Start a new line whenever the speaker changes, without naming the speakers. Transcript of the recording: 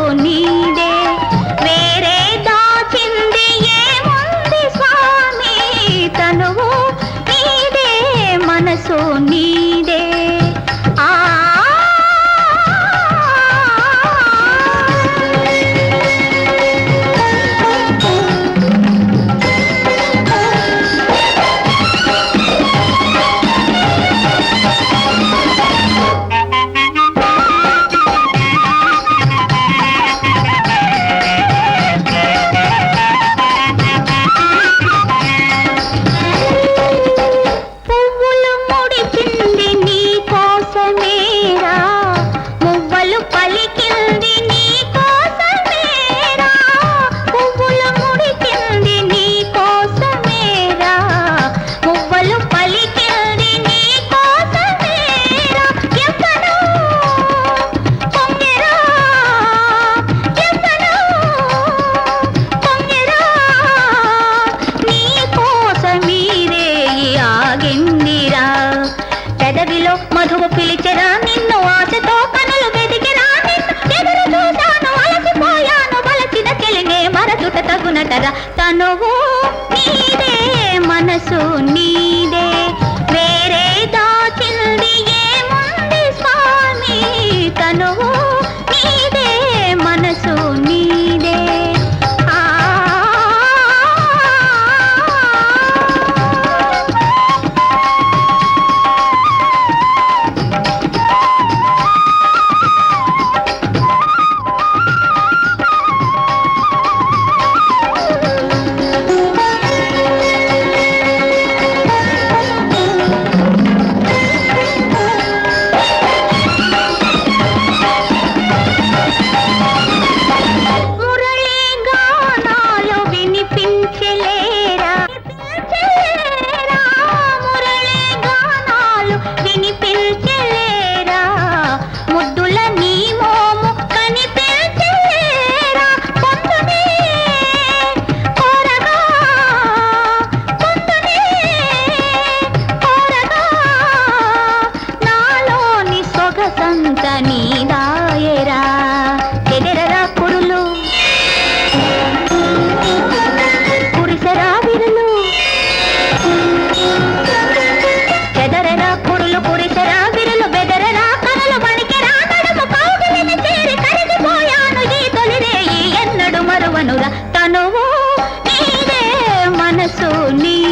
నీదే వేరే దాచింది ఏముంది స్వామి తనువు నీదే మనసు నీదే ఆ మధువు పిలిచెరా నిన్ను ఆశతో కనులు వెదిగిరా నిన్ను ఎదురు చూశాను అలసిపోయాను బలచిన చెలినే మరచుట తగునటరా తనువు నీదే మనసు నీదే వేరే దాచింది ఏముంది స్వామి తనువు నీదే మనసు నీదే నీదాయరా ఎదరరా కురులు కురిసరా విరులు ఎదరరా కురులు కురిసరా విరులు బెదరరా కనులు వణికెరా నడుము కౌగిలిని చేరి కరిగిపోయాను ఈ తొలిరేయి ఎన్నడు మరువనురా తనువు నీదే మనసు నీ